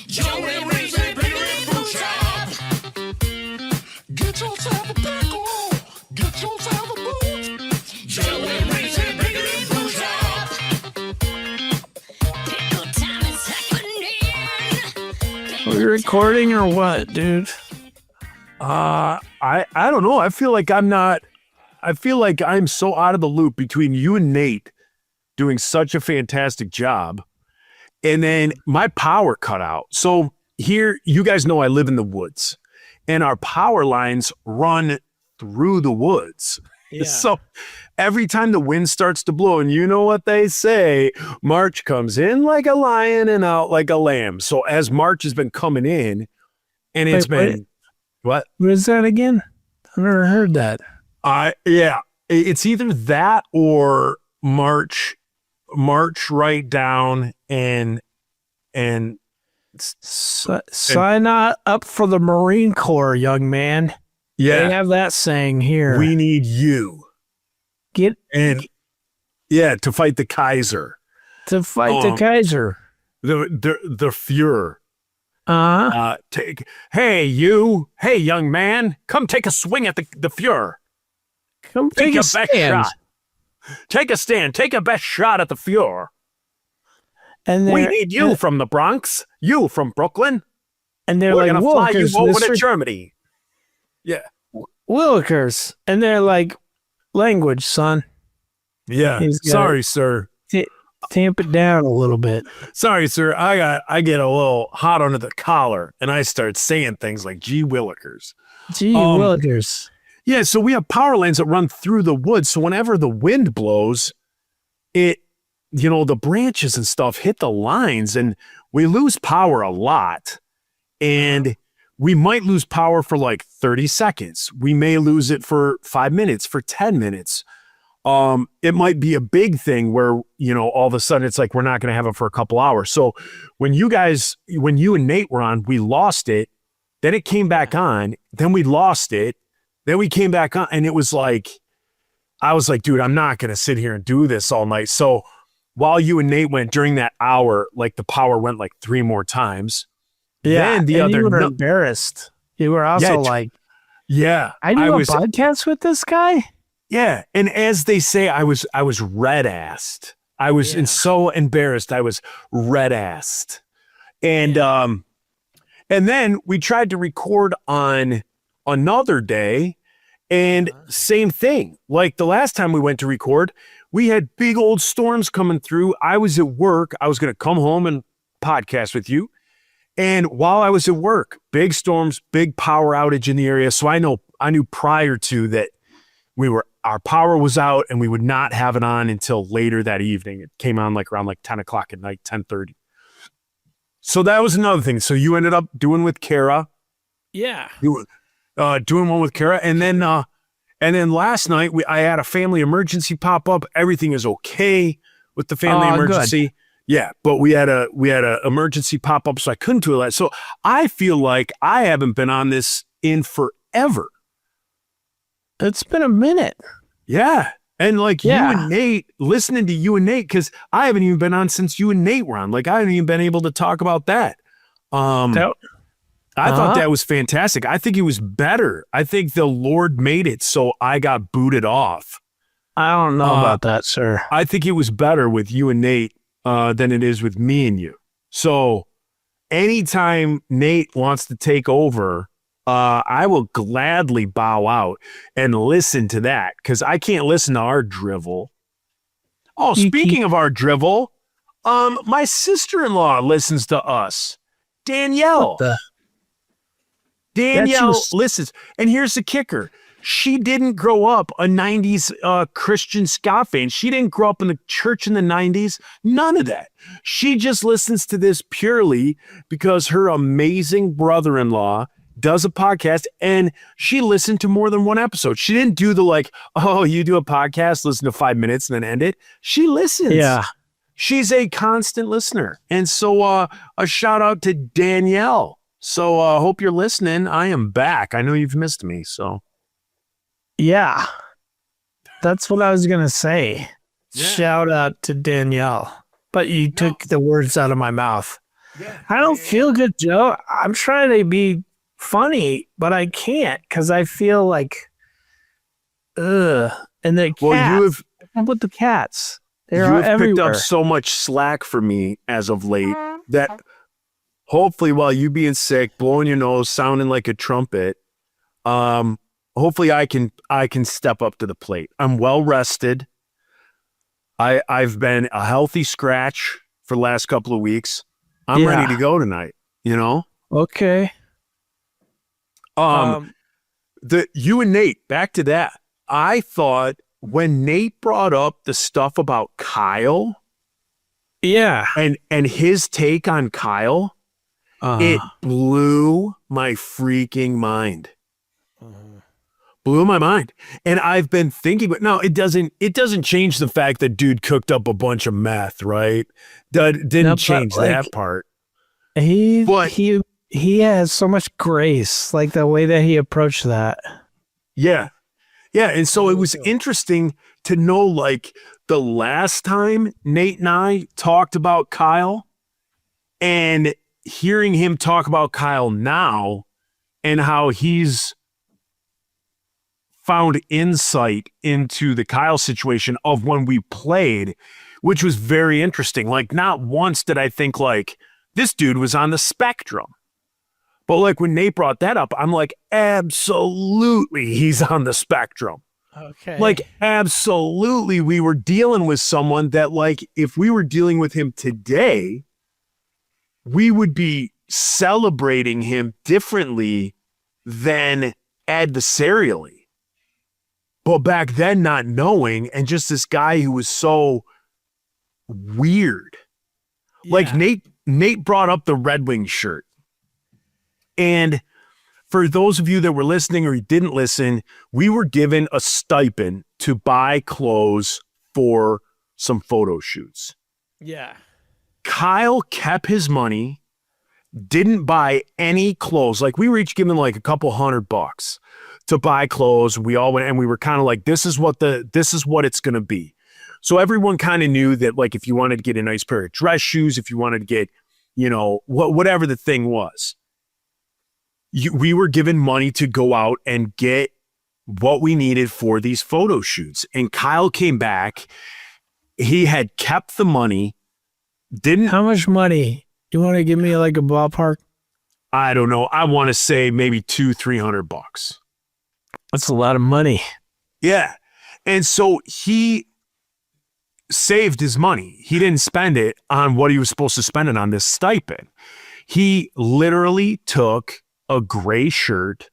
Joey Reese and Big Boot Shop. Get yourself a pickle. Get yourself a boot. Joey Reese and Big Boot Shop. Pickle time is happening. Are we recording or what, dude? I don't know. I feel like I'm so out of the loop between you and Nate doing such a fantastic job. And then my power cut out. So here, you guys know I live in the woods and our power lines run through the woods. Yeah. So every time the wind starts to blow, and you know what they say, March comes in like a lion and out like a lamb. So as March has been coming in and it's been... What is that again? I've never heard that. Yeah, it's either that or March right down and sign up for the Marine Corps, young man. Yeah, they have that saying here. We need you. To fight the Kaiser. To fight the Kaiser. The Fuhrer. Hey, young man, come take a swing at the Fuhrer. Come take a stand. Shot. Take a stand. Take a best shot at the Fuhrer. And we need you from the Bronx. You from Brooklyn. And they're We're like, gonna fly you over to Germany. Yeah. Willikers. And they're like, language, son. Yeah. Sorry, sir. Tamp it down a little bit. Sorry, sir. I get a little hot under the collar and I start saying things like gee willikers. Gee willikers. Yeah, so we have power lines that run through the woods. So whenever the wind blows, the branches and stuff hit the lines and we lose power a lot. And we might lose power for like 30 seconds. We may lose it for 5 minutes, for 10 minutes. It might be a big thing where, all of a sudden it's like, we're not going to have it for a couple hours. So when you and Nate were on, we lost it. Then it came back on. Then we lost it. Then we came back on. And it was like, I was like, dude, I'm not going to sit here and do this all night. So while you and Nate went during that hour, like the power went like 3 more times. Yeah. Then you were embarrassed. You were also I do a podcast with this guy. Yeah, and as they say, I was red-assed. I was so embarrassed. I was red-assed, and then we tried to record on another day, and same thing. Like the last time we went to record, we had big old storms coming through. I was at work. I was going to come home and podcast with you, and while I was at work, big storms, big power outage in the area. So I knew prior to that our power was out and we would not have it on until later that evening. It came on around 10 o'clock at night, 10:30. So that was another thing. So you ended up doing with Kara. Yeah. You were doing one with Kara. And then last night I had a family emergency pop up. Everything is okay with the family emergency. Good. Yeah. But we had a emergency pop up. So I couldn't do it. So I feel like I haven't been on this in forever. It's been a minute. Yeah. And you and Nate, listening to you and Nate, because I haven't even been on since you and Nate were on. I haven't even been able to talk about that. I thought that was fantastic. I think it was better. I think the Lord made it so I got booted off. I don't know about that, sir. I think it was better with you and Nate than it is with me and you. So anytime Nate wants to take over, I will gladly bow out and listen to that because I can't listen to our drivel. Oh, speaking of our drivel, my sister-in-law listens to us. Danielle. Danielle listens. And here's the kicker. She didn't grow up a 90s Christian ska fan. She didn't grow up in the church in the 90s. None of that. She just listens to this purely because her amazing brother-in-law does a podcast and she listened to more than one episode. She didn't do the you do a podcast, listen to 5 minutes and then end it. She listens. Yeah. She's a constant listener. And so a shout out to Danielle. So hope you're listening. I am back. I know you've missed me. So yeah, that's what I was going to say. Yeah. Shout out to Danielle. But you took the words out of my mouth. I don't feel good, Joe. I'm trying to be funny, but I can't because I feel like, ugh. And the cats. Well, with the cats. You have picked up so much slack for me as of late that hopefully while you being sick, blowing your nose, sounding like a trumpet, hopefully I can step up to the plate. I'm well rested. I've been a healthy scratch for the last couple of weeks. I'm ready to go tonight, you know? Okay. You and Nate, back to that. I thought when Nate brought up the stuff about Kyle, and his take on Kyle, it blew my freaking mind. Blew my mind. And I've been thinking, but no, it doesn't change the fact that dude cooked up a bunch of meth, right? Didn't change that part. He has so much grace, like the way that he approached that. Yeah. Yeah. And so it was interesting to know, like, the last time Nate and I talked about Kyle and hearing him talk about Kyle now and how he's found insight into the Kyle situation of when we played, which was very interesting. Like, not once did I think, like, this dude was on the spectrum. But, like, when Nate brought that up, I'm like, absolutely, he's on the spectrum. Okay. Like, absolutely, we were dealing with someone that, like, if we were dealing with him today, we would be celebrating him differently than adversarially. But back then, not knowing, and just this guy who was so weird. Yeah. Like, Nate brought up the Red Wings shirt. And for those of you that were listening or didn't listen, we were given a stipend to buy clothes for some photo shoots. Yeah. Kyle kept his money, didn't buy any clothes. Like, we were each given like a couple $100 to buy clothes. We all went and we were kind of like, this is what it's going to be. So everyone kind of knew that, like, if you wanted to get a nice pair of dress shoes, if you wanted to get, you know, whatever the thing was, we were given money to go out and get what we needed for these photo shoots. And Kyle came back. He had kept the money. How much money? You want to give me like a ballpark? I don't know. I want to say maybe $200-$300. That's a lot of money. Yeah. And so he saved his money. He didn't spend it on what he was supposed to spend it on, this stipend. He literally took a gray shirt,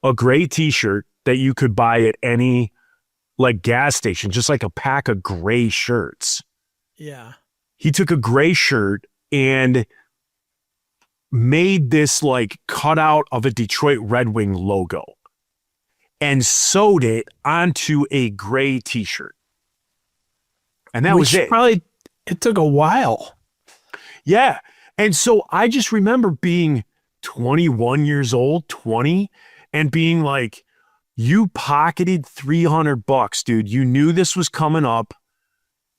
a gray t-shirt that you could buy at any like gas station, just like a pack of gray shirts. Yeah. He took a gray shirt and made this like cutout of a Detroit Red Wing logo and sewed it onto a gray t-shirt. And that was it. It took a while. Yeah. And so I just remember being 21 years old, 20, and being like, you pocketed $300, dude. You knew this was coming up.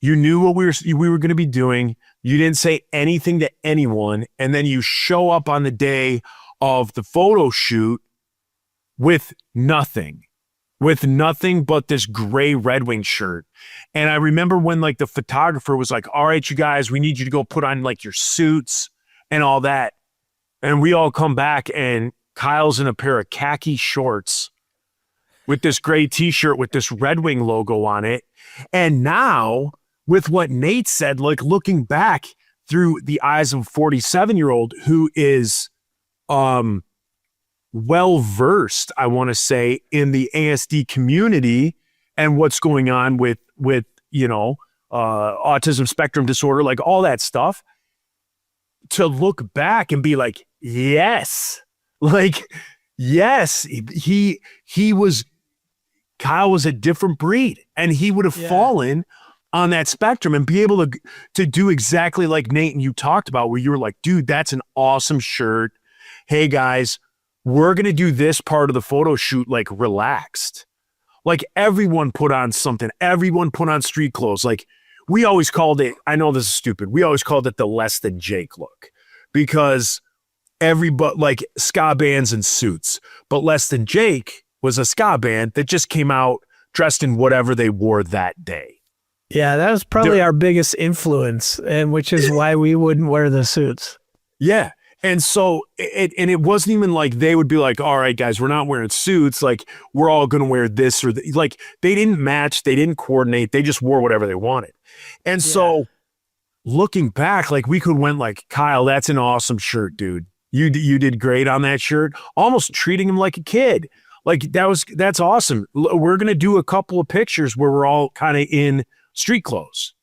You knew what we were going to be doing. You didn't say anything to anyone. And then you show up on the day of the photo shoot with nothing but this gray Red Wing shirt. And I remember when like the photographer was like, all right, you guys, we need you to go put on like your suits and all that. And we all come back and Kyle's in a pair of khaki shorts with this gray t-shirt with this Red Wing logo on it. And now with what Nate said, like looking back through the eyes of a 47-year-old who is well-versed, I want to say, in the ASD community and what's going on with you know, autism spectrum disorder, like all that stuff, to look back and be like, yes, Kyle was a different breed and he would have fallen on that spectrum and be able to do exactly like Nate and you talked about, where you were like, dude, that's an awesome shirt. Hey guys, we're going to do this part of the photo shoot like relaxed. Like everyone put on something. Everyone put on street clothes. Like we always called it, I know this is stupid, we always called it the less than Jake look. because everybody, like ska bands and suits, but Less Than Jake was a ska band that just came out dressed in whatever they wore that day. Yeah, that was probably our biggest influence, and which is why we wouldn't wear the suits. Yeah. And so it wasn't even like they would be like, all right, guys, we're not wearing suits. Like, we're all going to wear this or like they didn't match. They didn't coordinate. They just wore whatever they wanted. And so looking back, like we could went like, Kyle, that's an awesome shirt, dude. You did great on that shirt. Almost treating him like a kid. Like that's awesome. We're going to do a couple of pictures where we're all kind of in street clothes.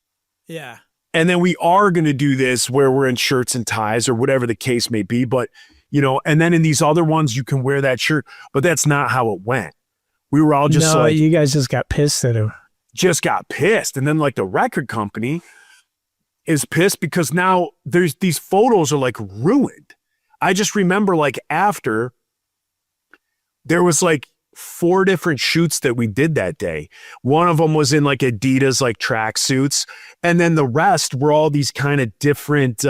Yeah. And then we are going to do this where we're in shirts and ties or whatever the case may be. But, you know, and then in these other ones, you can wear that shirt. But that's not how it went. We were all just like, you guys just got pissed at him. Just got pissed. And then like the record company is pissed because now these photos are like ruined. I just remember like after there was like 4 different shoots that we did that day. One of them was in like Adidas, like track suits. And then the rest were all these kind of different,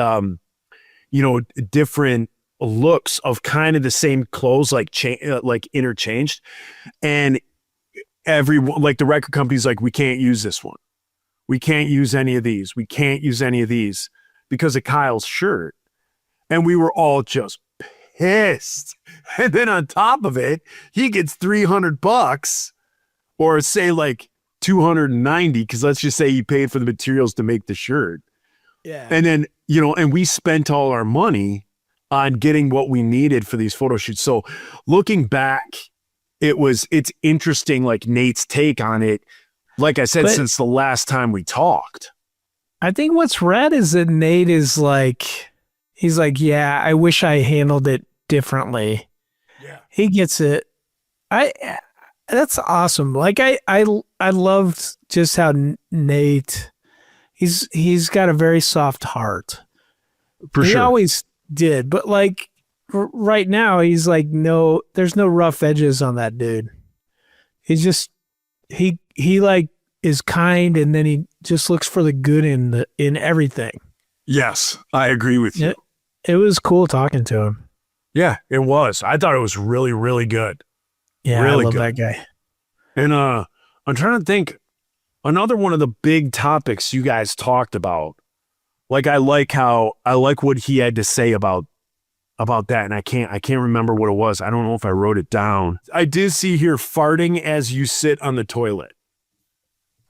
different looks of kind of the same clothes, like interchanged. And everyone, like the record company's like, we can't use this one. We can't use any of these. We can't use any of these because of Kyle's shirt. And we were all just pissed. And then on top of it, he gets $300 or say like 290, because let's just say he paid for the materials to make the shirt. Yeah. And then, and we spent all our money on getting what we needed for these photo shoots. So looking back, it's interesting, like Nate's take on it. Like I said, since the last time we talked. I think what's rad is that Nate is like, he's like, yeah, I wish I handled it differently. Yeah. He gets it. That's awesome. Like I loved just how Nate, he's got a very soft heart. For he sure. always did, but like right now he's like, no, there's no rough edges on that dude. He's just, he like is kind, and then he just looks for the good in everything. Yes, I agree with you. It was cool talking to him. Yeah, it was. I thought it was really, really good. Yeah, really I love good. that guy. And I'm trying to think, another one of the big topics you guys talked about. Like I like what he had to say about that, and I can't remember what it was. I don't know if I wrote it down. I did see here farting as you sit on the toilet.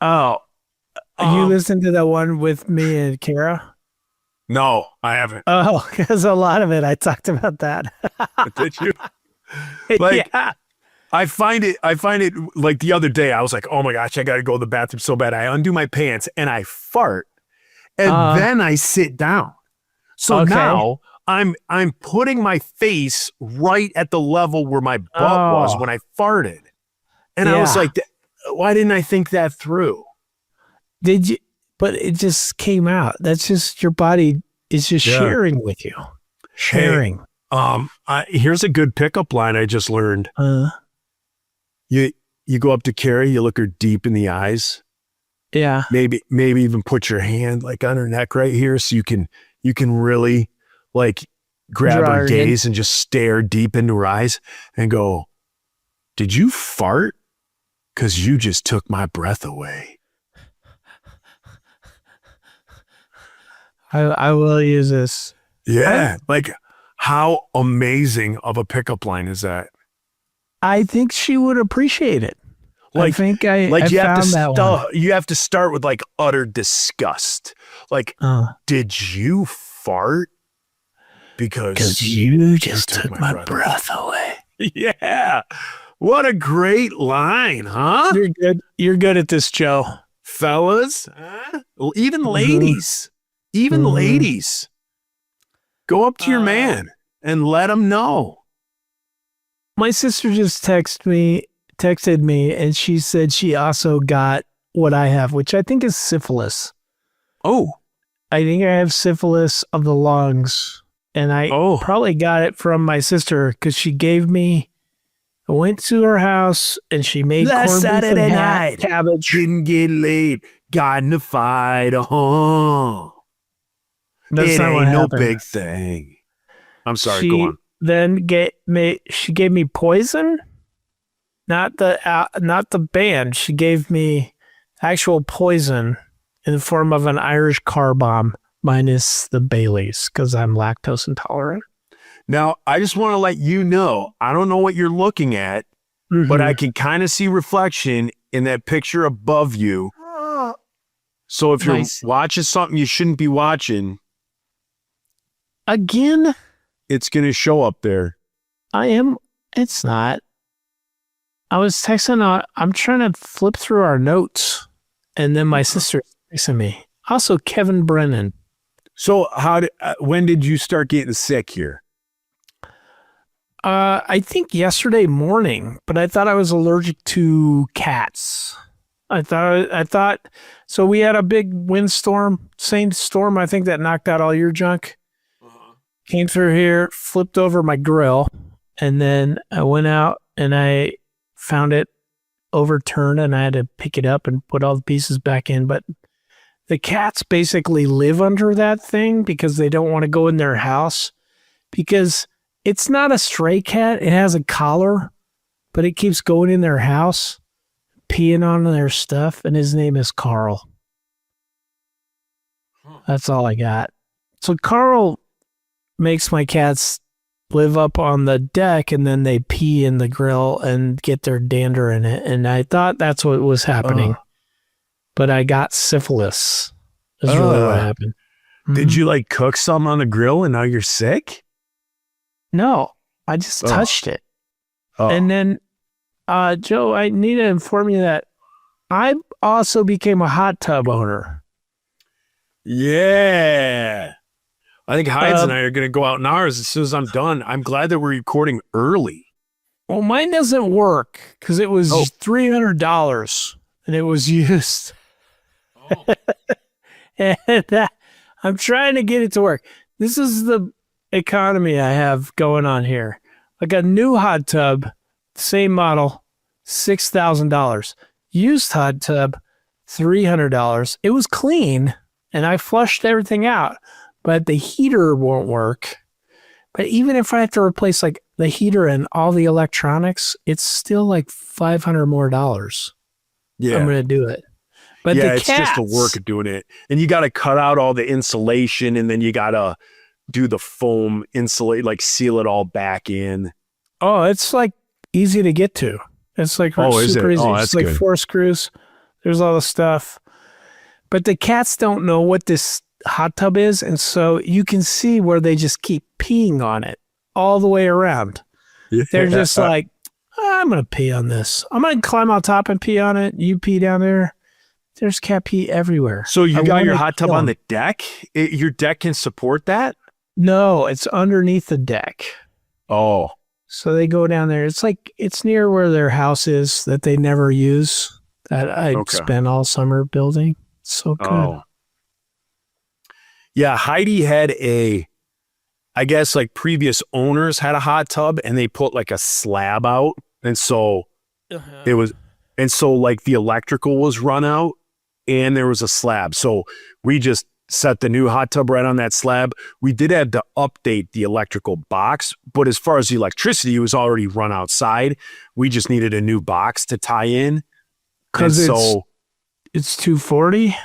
Oh, you listened to that one with me and Kara? No, I haven't. Oh, because a lot of it I talked about that. Did you? Like, yeah. I find it like the other day, I was like, oh my gosh, I got to go to the bathroom so bad. I undo my pants and I fart, and then I sit down. So now I'm putting my face right at the level where my butt was when I farted. And I was like, why didn't I think that through? Did you? But it just came out. That's just your body is just sharing with you. Sharing. Hey, here's a good pickup line I just learned. You go up to Carrie, you look her deep in the eyes. Yeah. Maybe even put your hand like on her neck right here, so you can really like grab her gaze and just stare deep into her eyes and go, "Did you fart? 'Cause you just took my breath away." I will use this. Yeah. Like, how amazing of a pickup line is that? I think she would appreciate it. Like, I think I you have found to that one. You have to start with like utter disgust. Like, did you fart? Because you just took my breath away. Yeah. What a great line, huh? You're good. You're good at this, Joe. Fellas, even ladies. Even ladies, go up to your man and let him know. My sister just texted me, and she said she also got what I have, which I think is syphilis. Oh. I think I have syphilis of the lungs, and I probably got it from my sister because she gave me. I went to her house, and she made corned beef Saturday and night. cabbage. Didn't get laid. Got in a fight. That's It not what ain't no happened. big thing. I'm sorry, she go on. then she gave me poison, not the band. She gave me actual poison in the form of an Irish car bomb minus the Baileys because I'm lactose intolerant. Now, I just want to let you know, I don't know what you're looking at, but I can kind of see reflection in that picture above you. So if you're watching something you shouldn't be watching, again, it's going to show up there. It's not. I was texting, I'm trying to flip through our notes, and then my sister texted me. Also, Kevin Brennan. So when did you start getting sick here? I think yesterday morning, but I thought I was allergic to cats. I thought, so we had a big windstorm, same storm, I think that knocked out all your junk. Came through here, flipped over my grill, and then I went out and I found it overturned and I had to pick it up and put all the pieces back in. But the cats basically live under that thing because they don't want to go in their house because it's not a stray cat. It has a collar, but it keeps going in their house, peeing on their stuff, and his name is Carl. That's all I got. So Carl makes my cats live up on the deck, and then they pee in the grill and get their dander in it. And I thought that's what was happening. But I got syphilis. That's really what happened. Did you like cook some on the grill and now you're sick? No, I just touched it. Oh. And then, Joe, I need to inform you that I also became a hot tub owner. Yeah. I think Hides and I are going to go out in ours as soon as I'm done. I'm glad that we're recording early. Well, mine doesn't work because it was $300 and it was used. And I'm trying to get it to work. This is the economy I have going on here. Like a new hot tub, same model, $6,000. Used hot tub, $300. It was clean and I flushed everything out, but the heater won't work. But even if I have to replace like the heater and all the electronics, it's still like $500 more. Yeah. I'm going to do it. But yeah, the it's cats, just the work of doing it. And you got to cut out all the insulation and then you got to do the foam insulate, like seal it all back in. Oh, it's like easy to get to. It's like super easy. It's like good. 4 screws. There's all the stuff. But the cats don't know what this hot tub is. And so you can see where they just keep peeing on it all the way around. Yeah. They're just like, I'm going to pee on this. I'm going to climb on top and pee on it. You pee down there. There's cat pee everywhere. So you got your hot tub on the deck? Your deck can support that? No, it's underneath the deck. Oh. So they go down there. It's like, it's near where their house is that they never use, that I spent all summer building. It's so good. Oh. Yeah, Heidi had I guess like previous owners had a hot tub and they put like a slab out. And so it was, and so like the electrical was run out and there was a slab. So we just set the new hot tub right on that slab. We did have to update the electrical box, but as far as the electricity, it was already run outside. We just needed a new box to tie in. Because it's 240?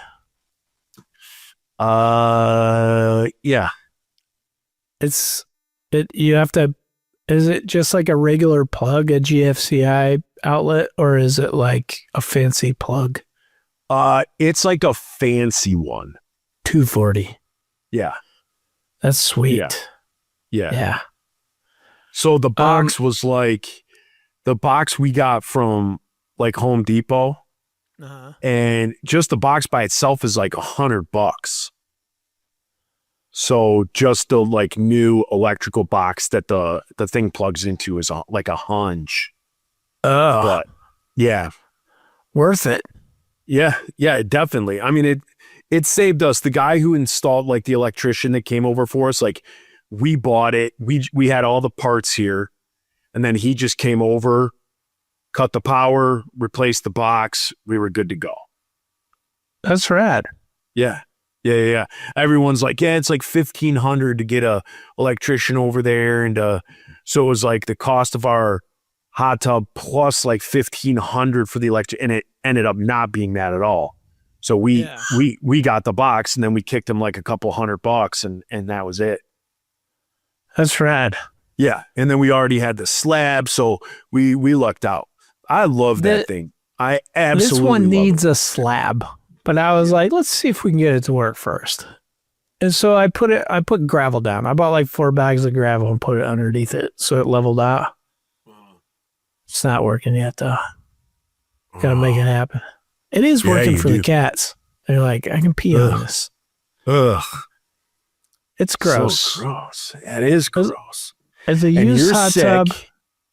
Yeah. You have to, is it just like a regular plug, a GFCI outlet, or is it like a fancy plug? It's like a fancy one. 240. Yeah. That's sweet. Yeah. So the box was like the box we got from like Home Depot. And just the box by itself is like $100. So just the like new electrical box that the thing plugs into is like a hunch. Oh, but yeah, worth it. Yeah, definitely. I mean, it saved us. The guy who installed, like the electrician that came over for us, like we bought it. We had all the parts here, and then he just came over, cut the power, replaced the box. We were good to go. That's rad. Yeah. Yeah. Everyone's like, yeah, it's like $1,500 to get a electrician over there. And so it was like the cost of our hot tub plus like $1,500 for the electric, and it ended up not being that at all. So we got the box, and then we kicked him like a couple $100, and that was it. That's rad. Yeah. And then we already had the slab, so we lucked out. I love that thing. I absolutely This one love needs it. a slab, but I was like, let's see if we can get it to work first. And so I put gravel down. I bought like 4 bags of gravel and put it underneath it so it leveled out. It's not working yet though. Gotta make it happen. It is working for the cats. They're like, I can pee on this. Ugh. It's gross. So gross. It is gross. As a And used you're hot sick. tub,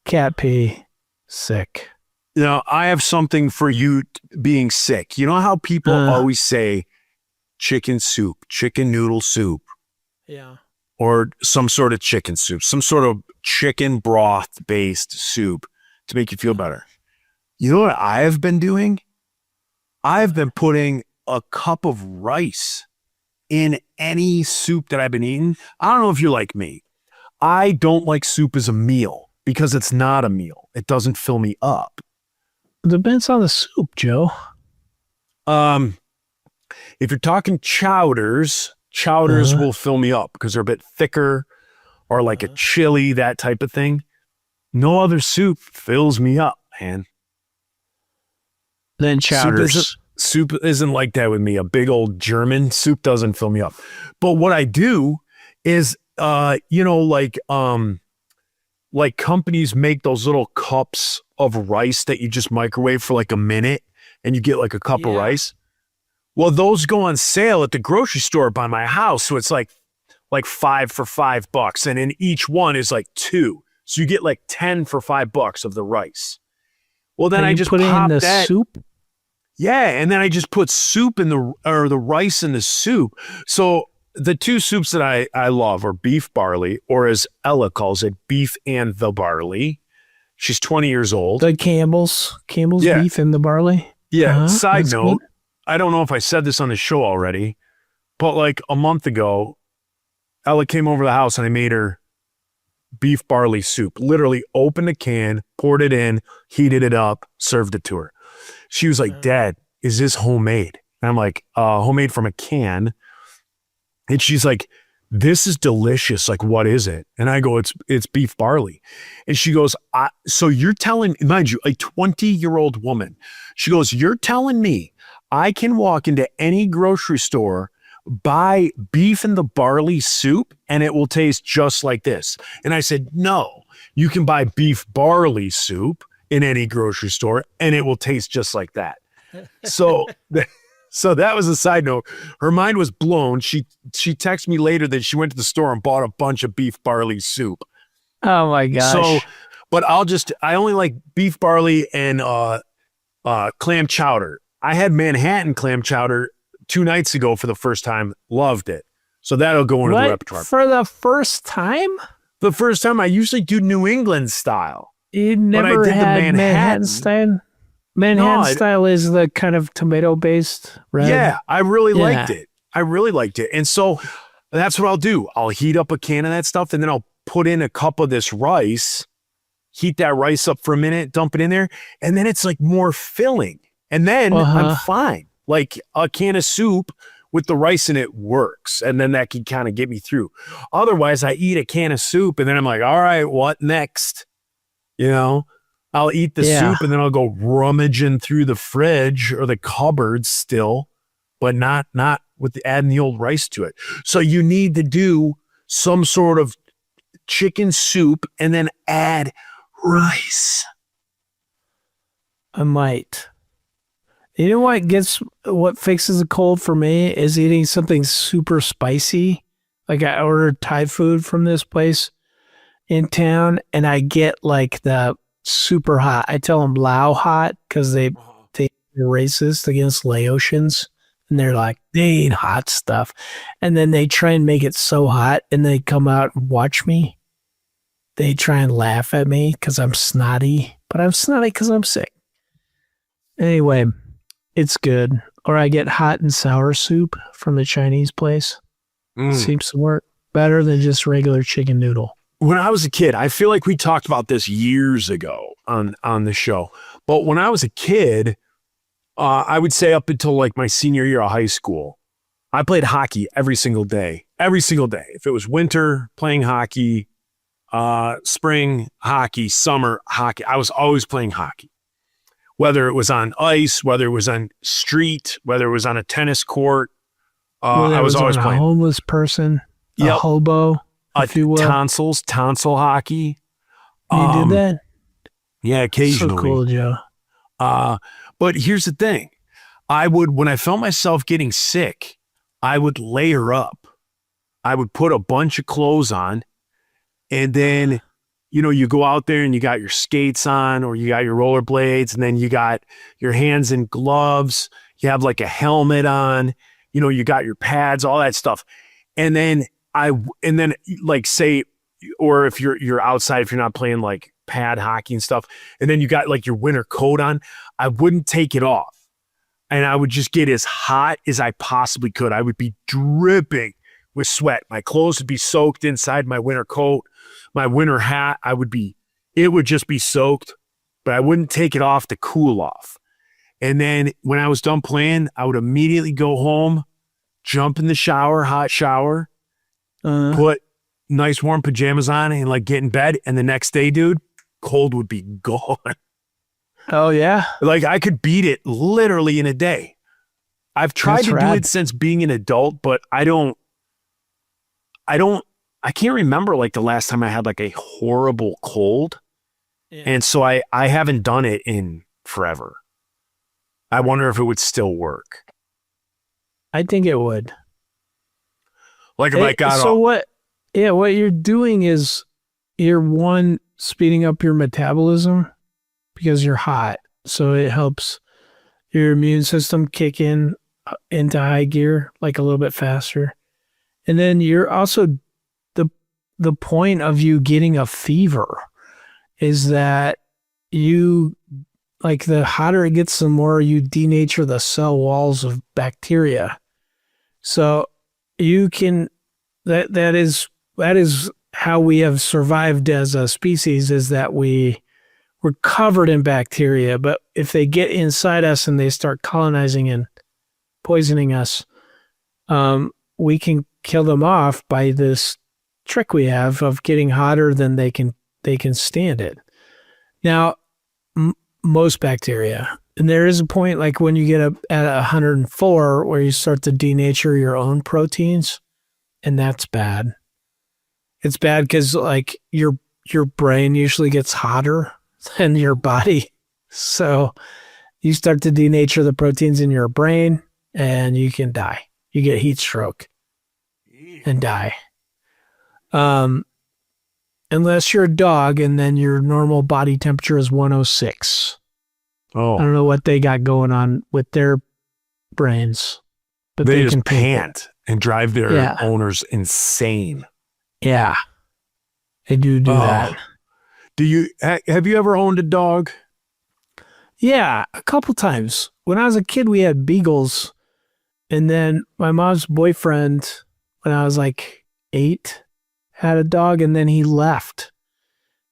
cat pee, sick. Now, I have something for you being sick. You know how people always say chicken soup, chicken noodle soup, Yeah. or some sort of chicken soup, some sort of chicken broth based soup to make you feel better. You know what I have been doing? I've been putting a cup of rice in any soup that I've been eating. I don't know if you're like me. I don't like soup as a meal because it's not a meal. It doesn't fill me up. Depends on the soup, Joe. If you're talking chowders will fill me up because they're a bit thicker, or like a chili, that type of thing. No other soup fills me up, man. Then chowders. Soup isn't like that with me. A big old German soup doesn't fill me up. But what I do is, like companies make those little cups of rice that you just microwave for like a minute and you get like a cup of rice. Well, those go on sale at the grocery store by my house. So it's like 5 for $5. And in each one is like 2. So you get like 10 for $5 of the rice. Well, then I just put pop in the that soup. Yeah, and then I just put soup in the rice in the soup. So the 2 soups that I love are beef barley, or as Ella calls it, beef and the barley. She's 20 years old. The Campbell's beef and the barley. Yeah. Side that's note, good. I don't know if I said this on the show already, but like a month ago, Ella came over to the house and I made her beef barley soup. Literally opened a can, poured it in, heated it up, served it to her. She was like, Dad, is this homemade? And I'm like, homemade from a can. And she's like, this is delicious. Like, what is it? And I go, it's beef barley. And she goes, so you're telling, mind you, a 20-year-old woman. She goes, you're telling me I can walk into any grocery store, buy beef in the barley soup, and it will taste just like this. And I said, no, you can buy beef barley soup in any grocery store, and it will taste just like that. So that was a side note. Her mind was blown. She texted me later that she went to the store and bought a bunch of beef barley soup. Oh my gosh. So, but I only like beef barley and clam chowder. I had Manhattan clam chowder 2 nights ago for the first time. Loved it. So that'll go into the repertoire. For the first time? The first time. I usually do New England style. You never did the had Manhattan Manhattan style? Manhattan style is the kind of tomato-based red. Yeah, I really liked it. I really liked it. And so that's what I'll do. I'll heat up a can of that stuff, and then I'll put in a cup of this rice, heat that rice up for a minute, dump it in there, and then it's like more filling. And then I'm fine. Like a can of soup with the rice in it works. And then that can kind of get me through. Otherwise, I eat a can of soup, and then I'm like, all right, what next? You know, I'll eat the soup and then I'll go rummaging through the fridge or the cupboards still, but not with adding the old rice to it. So you need to do some sort of chicken soup and then add rice. I might. You know what fixes a cold for me is eating something super spicy. Like I ordered Thai food from this place in town, and I get like the super hot. I tell them Lao hot because they're racist against Laotians, and they're like, they eat hot stuff. And then they try and make it so hot, and they come out and watch me. They try and laugh at me because I'm snotty, but I'm snotty because I'm sick. Anyway, it's good. or I get hot and sour soup from the Chinese place. Seems to work better than just regular chicken noodle. When I was a kid, I feel like we talked about this years ago on the show. But when I was a kid, I would say up until like my senior year of high school, I played hockey every single day. Every single day. If it was winter, playing hockey, spring, hockey, summer, hockey. I was always playing hockey. Whether it was on ice, whether it was on street, whether it was on a tennis court, I was always playing. A homeless person, a hobo, if you will. Tonsil hockey. You did that? Yeah, occasionally. So cool, Joe. But here's the thing. When I felt myself getting sick, I would layer up. I would put a bunch of clothes on, and then, you go out there and you got your skates on, or you got your rollerblades, and then you got your hands in gloves. You have like a helmet on, you got your pads, all that stuff. And then like say, or if you're outside, if you're not playing like pad hockey and stuff, and then you got like your winter coat on, I wouldn't take it off. And I would just get as hot as I possibly could. I would be dripping with sweat. My clothes would be soaked inside my winter coat, my winter hat. It would just be soaked, but I wouldn't take it off to cool off. And then when I was done playing, I would immediately go home, jump in the shower, hot shower, put nice warm pajamas on and like get in bed. And the next day, dude, cold would be gone. Oh, yeah? Like I could beat it literally in a day. I've tried to do it since being an adult, but I can't remember like the last time I had like a horrible cold. Yeah. And so I haven't done it in forever. I wonder if it would still work. I think it would. Like if I got so what you're doing is you're speeding up your metabolism because you're hot. So it helps your immune system kick into high gear like a little bit faster. And then you're also the point of you getting a fever is that you, like the hotter it gets, the more you denature the cell walls of bacteria. So you can, that is how we have survived as a species, is that we're covered in bacteria, but if they get inside us and they start colonizing and poisoning us, we can kill them off by this trick we have of getting hotter than they can stand it. Now, most bacteria, and there is a point like when you get up at 104 where you start to denature your own proteins, and that's bad. It's bad because like your brain usually gets hotter than your body, so you start to denature the proteins in your brain, and you can die. You get heat stroke and die. Unless you're a dog and then your normal body temperature is 106. Oh. I don't know what they got going on with their brains, but they just can pant and drive their owners insane. Yeah. They do that. Have you ever owned a dog? Yeah, a couple times. When I was a kid, we had beagles, and then my mom's boyfriend, when I was like 8, had a dog, and then he left.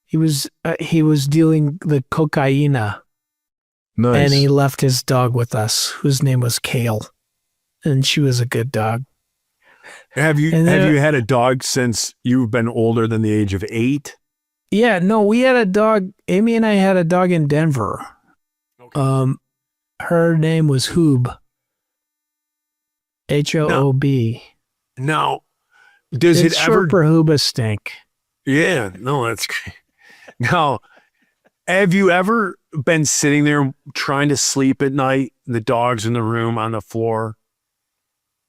He was dealing the cocaine. Nice. And he left his dog with us, whose name was Kale, and she was a good dog. Have you had a dog since you've been older than the age of 8? Yeah, no, we had a dog. Amy and I had a dog in Denver. Okay. Her name was Hoob. Hoob. No. It's short for Hooba Stink. Yeah, no, that's great. Now, have you ever been sitting there trying to sleep at night, the dog's in the room on the floor,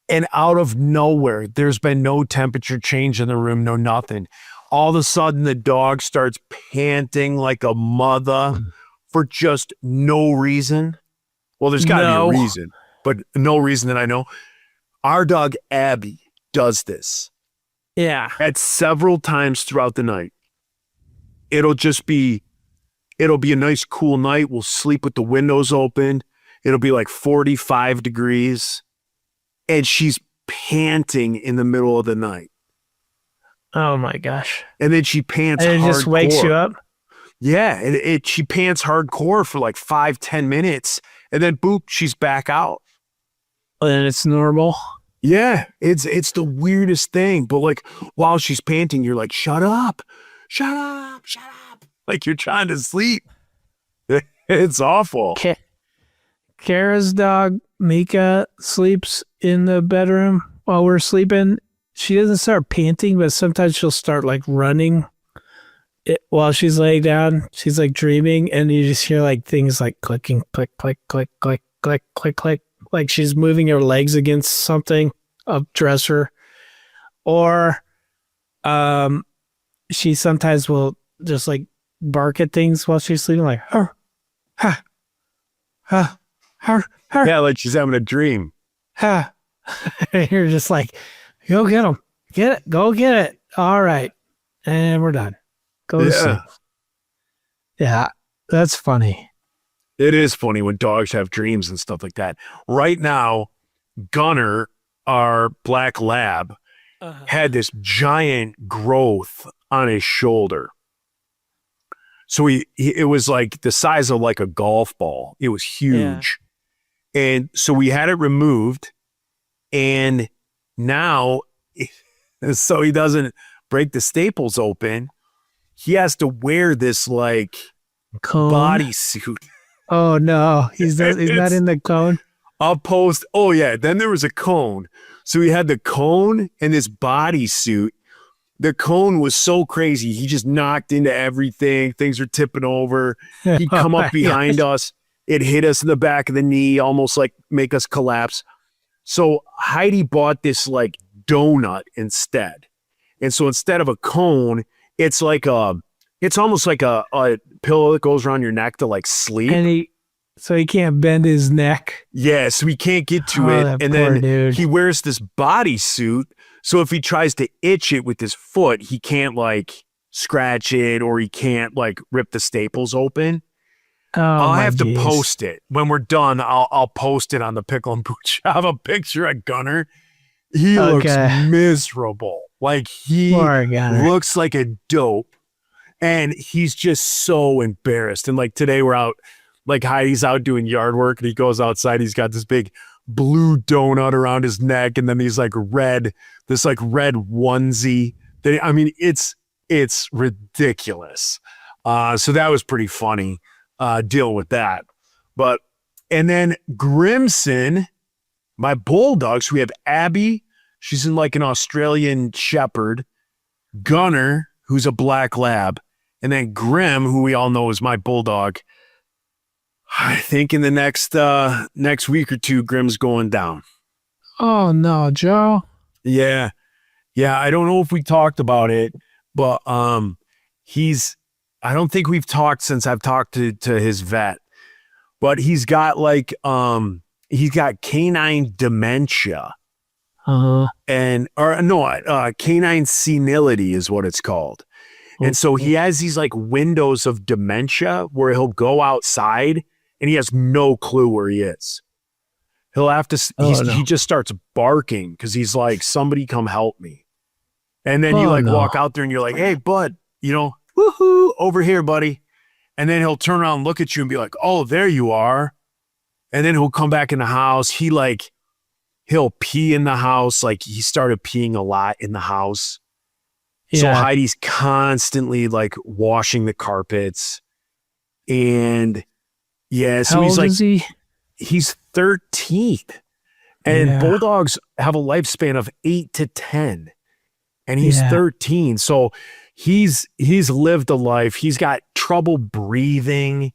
and out of nowhere, there's been no temperature change in the room, no nothing. All of a sudden, the dog starts panting like a mother for just no reason? Well, there's got to be a reason, but no reason that I know. Our dog, Abby, does this. Yeah. At several times throughout the night. It'll be a nice cool night. We'll sleep with the windows open. it'll be like 45 degrees, and she's panting in the middle of the night. Oh my gosh. And then she pants And it hardcore. just wakes you up? Yeah, she pants hardcore for like 5-10 minutes, and then boop, she's back out. And it's normal. Yeah, it's the weirdest thing. But like while she's panting, you're like, shut up, shut up, shut up. Like you're trying to sleep. It's awful. Kara's dog, Mika, sleeps in the bedroom while we're sleeping. She doesn't start panting, but sometimes she'll start like running while she's laying down. She's like dreaming, and you just hear like things like clicking, click, click, click, click, click, click, click. Like she's moving her legs against something, a dresser. Or she sometimes will just like bark at things while she's sleeping, like, her, ha, ha, her, her. Yeah, like she's having a dream. Ha. You're just like, go get them. Get it. Go get it. All right. And we're done. Go to sleep. Yeah. That's funny. It is funny when dogs have dreams and stuff like that. Right now, Gunner, our black lab, had this giant growth on his shoulder. So it was like the size of like a golf ball. It was huge. Yeah. And so we had it removed. And now, so he doesn't break the staples open, he has to wear this like bodysuit. Oh no, he's not in the cone. I'll post. Oh yeah, then there was a cone. So he had the cone and this bodysuit. The cone was so crazy. He just knocked into everything. Things are tipping over. He'd come up behind us. It hit us in the back of the knee, almost like make us collapse. So Heidi bought this like donut instead. And so instead of a cone, it's like it's almost like a pillow that goes around your neck to like sleep. And so he can't bend his neck. Yeah, so he can't get to it. And then he wears this bodysuit. So if he tries to itch it with his foot, he can't like scratch it, or he can't like rip the staples open. Oh, I'll have to post it. When we're done, I'll post it on the Pickle and Booch. I have a picture of Gunner. He looks miserable. Like he looks like a dope. And he's just so embarrassed. And like today we're out, like Heidi's out doing yard work, and he goes outside. He's got this big blue donut around his neck, and then these like red onesie. I mean, it's ridiculous. So that was pretty funny, dealing with that. But, and then Grimson, my bulldogs, we have Abby. She's in like an Australian Shepherd. Gunner, who's a black lab. And then Grim, who we all know is my bulldog. I think in the next week or two, Grim's going down. Oh no, Joe. Yeah. I don't know if we talked about it, but I don't think we've talked since I've talked to his vet. But he's got like he's got canine dementia. Canine senility is what it's called. And so he has these like windows of dementia where he'll go outside and he has no clue where he is. He'll have to, he just starts barking because he's like, somebody come help me. And then you walk out there and you're like, hey, bud, woohoo, over here, buddy. And then he'll turn around and look at you and be like, oh, there you are. And then he'll come back in the house. He'll pee in the house. Like he started peeing a lot in the house. Yeah. So Heidi's constantly like washing the carpets. And yeah, so How old is he? He's 13. And bulldogs have a lifespan of 8 to 10. And he's 13. So he's lived a life. He's got trouble breathing.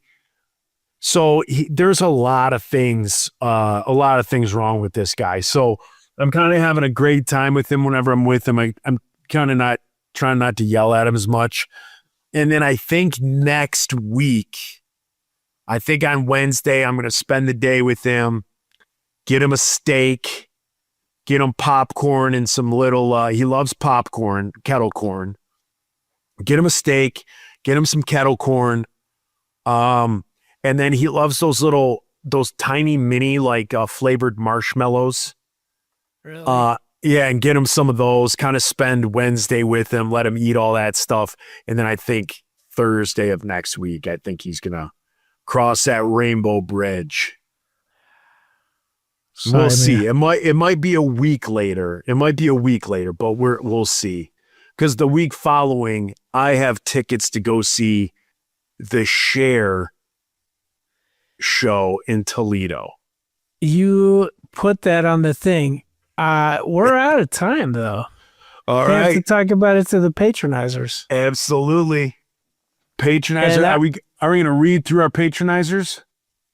So there's a lot of things wrong with this guy. So I'm kind of having a great time with him whenever I'm with him. I'm kind of trying not to yell at him as much. And then I think next week, on Wednesday, I'm going to spend the day with him, get him a steak, get him popcorn and some little, he loves popcorn, kettle corn. Get him a steak, get him some kettle corn. And then he loves those little those tiny mini like flavored marshmallows. Really? Yeah, and get him some of those. Kind of spend Wednesday with him, let him eat all that stuff, and then I think Thursday of next week, I think he's gonna cross that rainbow bridge. We'll see. It might be a week later. It might be a week later, but we'll see. Because the week following, I have tickets to go see the Cher show in Toledo. You put that on the thing. We're out of time, though. All We right. have to talk about it to the patronizers. Absolutely. Patronizer. And Are we going to read through our patronizers?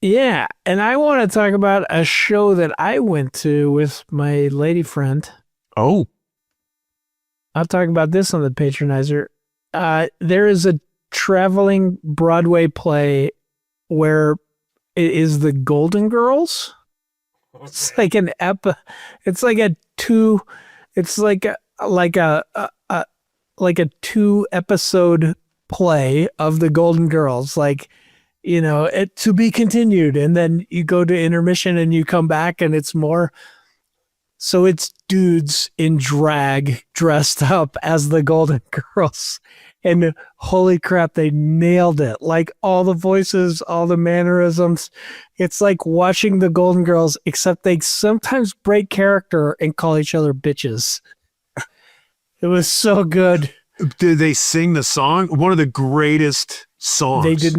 Yeah, and I want to talk about a show that I went to with my lady friend. Oh. I'll talk about this on the patronizer. There is a traveling Broadway play where it is the Golden Girls. Okay. It's like a 2-episode play of the Golden Girls, like, you know, it to be continued, and then you go to intermission and you come back and it's more. So it's dudes in drag dressed up as the Golden Girls, and holy crap, they nailed it. Like all the voices, all the mannerisms. It's like watching the Golden Girls, except they sometimes break character and call each other bitches. It was so good. Did they sing the song? One of the greatest songs. They did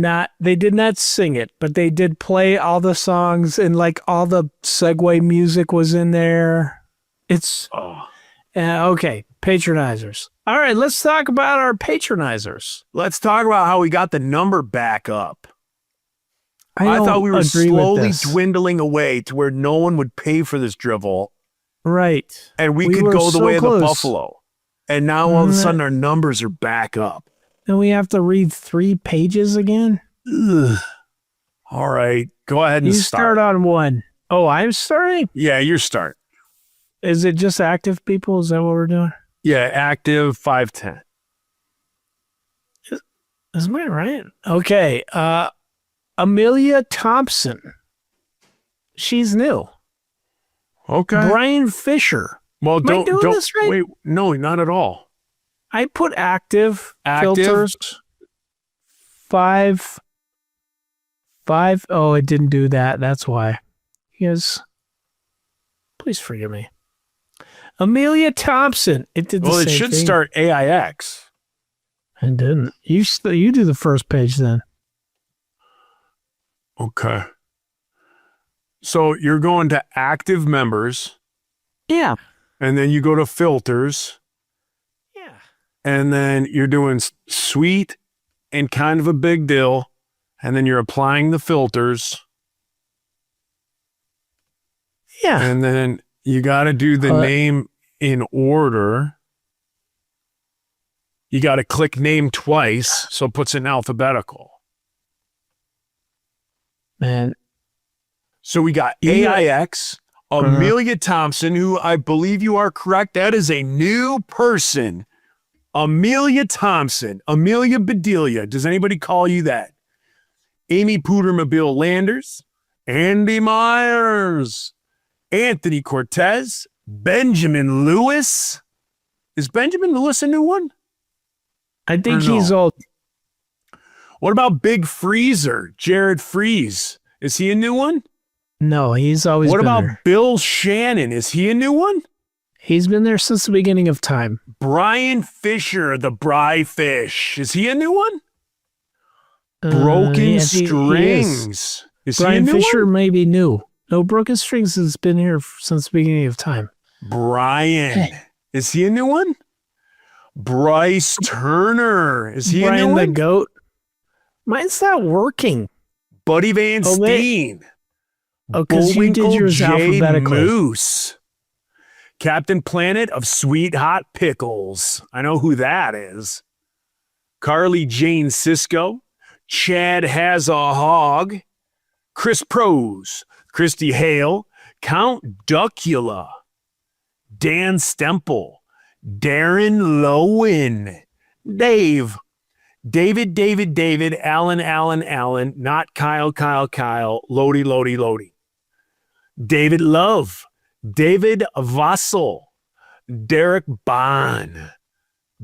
not sing it, but they did play all the songs, and like all the segue music was in there. It's okay. Patronizers. All right, let's talk about our patronizers. Let's talk about how we got the number back up. I don't thought we were agree with slowly this. dwindling away to where no one would pay for this drivel, Right. and we could were go the so way of close. the buffalo. And now all of a sudden our numbers are back up. And we have to read 3 pages again? Ugh. All right, go ahead and You start on 1. Oh, I'm starting? Yeah, your start. Is it just active people? Is that what we're doing? Yeah, active 510. Is mine right? Okay. Amelia Thompson. She's new. Okay. Brian Fisher. Well, Am I doing this right? Wait, no, not at all. I put active Active. filters. 5. Oh, it didn't do that. That's why. Yes. Please forgive me. Amelia Thompson. It did the Well, same it should thing. start AIX. It didn't. You do the first page then. Okay. So you're going to active members, Yeah. and then you go to filters, Yeah. and then you're doing sweet and kind of a big deal, and then you're applying the filters, Yeah. and then you got to do the name in order. You got to click name twice, so it puts it in alphabetical. Man. So we got Yeah. AIX, Amelia Thompson, who I believe you are correct. That is a new person. Amelia Thompson, Amelia Bedelia. Does anybody call you that? Amy Pootermobile Landers, Andy Myers, Anthony Cortez, Benjamin Lewis. Is Benjamin Lewis a new one? I think Or no? he's old. What about Big Freezer, Jared Freeze? Is he a new one? No, he's always What been about there. Bill Shannon? Is he a new one? He's been there since the beginning of time. Brian Fisher, the Bry Fish. Is he a new one? Broken yes, he is. Strings. Is Brian he a new Fisher one? may be new. No, Broken Strings has been here since the beginning of time. Brian. Is he a new one? Bryce Turner. Is he a Brian new the one? Goat. Mine's not working. Buddy Van Oh, wait. Steen. Oh, because you did Bullwinkle yours J. alphabetically. Moose. Captain Planet of Sweet Hot Pickles. I know who that is. Carly Jane Cisco. Chad Has a Hog. Chris Prose. Christy Hale. Count Duckula. Dan Stemple. Darren Lowen. Dave. David, Allen, not Kyle, Lodi. David Love, David Vassell, Derek Bond,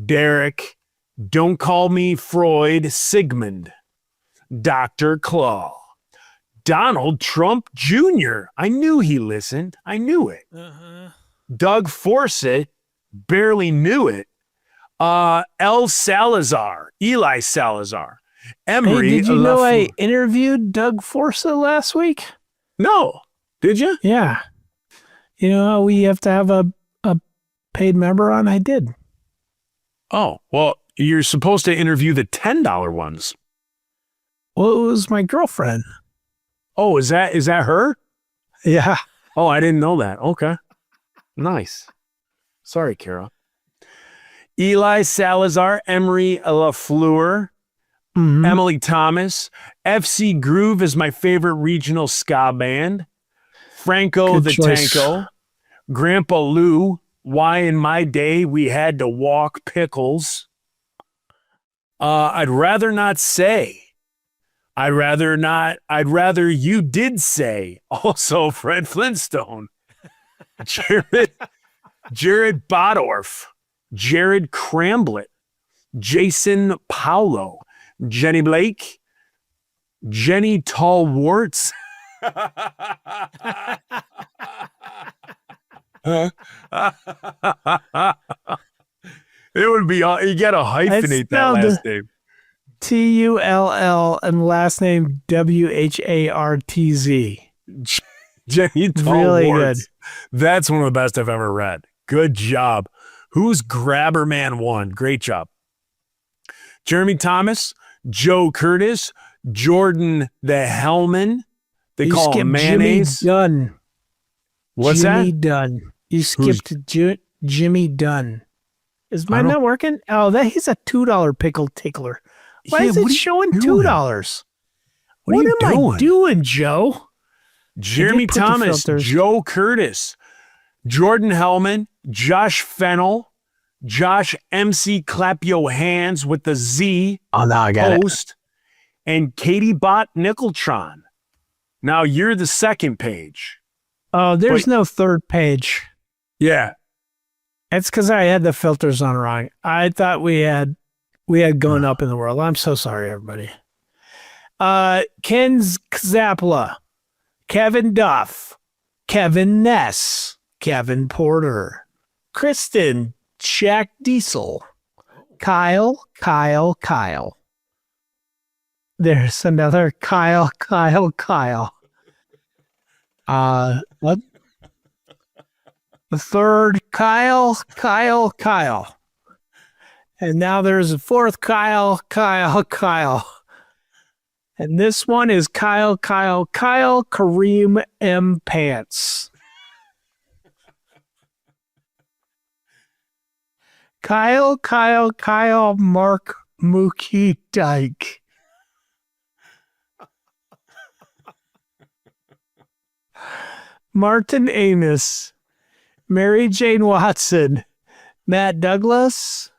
Derek, don't call me Freud, Sigmund, Dr. Claw, Donald Trump Jr. I knew he listened. I knew it. Doug Forsett, barely knew it. Eli Salazar, Emery. Hey, did you know I interviewed Doug Forsett last week? No. Did you? Yeah. You know how we have to have a paid member on? I did. Oh, well, you're supposed to interview the $10 ones. Well, it was my girlfriend. Oh, is that her? Yeah. Oh, I didn't know that. Okay. Nice. Sorry, Kara. Eli Salazar, Emery Lafleur, Emily Thomas. FC Groove is my favorite regional ska band. Franco Good the choice. Tanko. Grandpa Lou. Why in my day we had to walk pickles. I'd rather not say. I'd rather you did say. Also, Fred Flintstone. Jared Bodorf. Jared Cramblett, Jason Paulo, Jenny Blake, Jenny Tall Warts. It would be, you got to hyphenate that last name. Tull and last name Whartz. Jenny Tall Really Warts. good. That's one of the best I've ever read. Good job. Who's Grabberman 1? Great job. Jeremy Thomas, Joe Curtis, Jordan the Hellman. They call him Mayonnaise. Jimmy Dunn. What's Jimmy that? Dunn. You skipped Jimmy Dunn. Is mine not working? Oh, he's a $2 pickle tickler. Why is it showing $2? What am I doing, Joe? Jeremy Thomas, Joe Curtis, Jordan Hellman, Josh Fennel, Josh MC Clap Yo Hands with the Z. Oh, now I got host, and Katie Bot Nickeltron. Now you're the second page. Oh, there's no third page. Yeah. It's because I had the filters on wrong. I thought we had going up in the world. I'm so sorry, everybody. Ken Zappala, Kevin Duff, Kevin Ness, Kevin Porter, Kristen, Jack Diesel, Kyle. There's another Kyle. What? The third Kyle. And now there's a fourth Kyle. And this one is Kyle Kareem M. Pants. Kyle Mark Mookie Dyke. Martin Amos. Mary Jane Watson. Matt Douglas.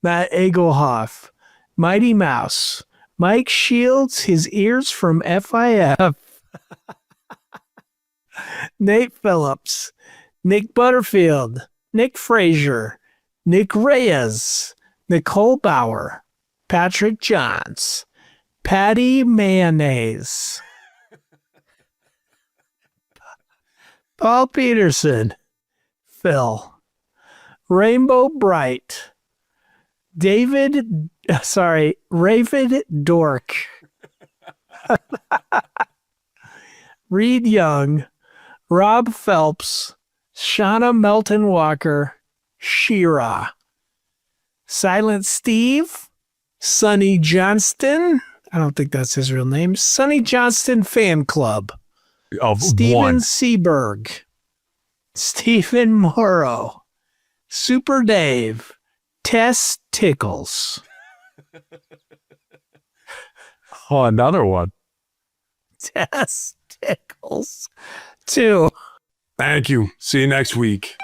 Matt Egelhoff. Mighty Mouse. Mike Shields, his ears from FIF. Nate Phillips. Nick Butterfield. Nick Frazier. Nick Reyes. Nicole Bauer. Patrick Johns. Patty Mayonnaise. Paul Peterson. Phil. Rainbow Bright. Raven Dork. Reed Young. Rob Phelps. Shauna Melton Walker. Shira. Silent Steve. Sonny Johnston. I don't think that's his real name. Sonny Johnston Fan Club. Of Steven one. Seberg. Stephen Morrow. Super Dave. Tess Tickles. Oh, another one. Tess Tickles. 2. Thank you. See you next week.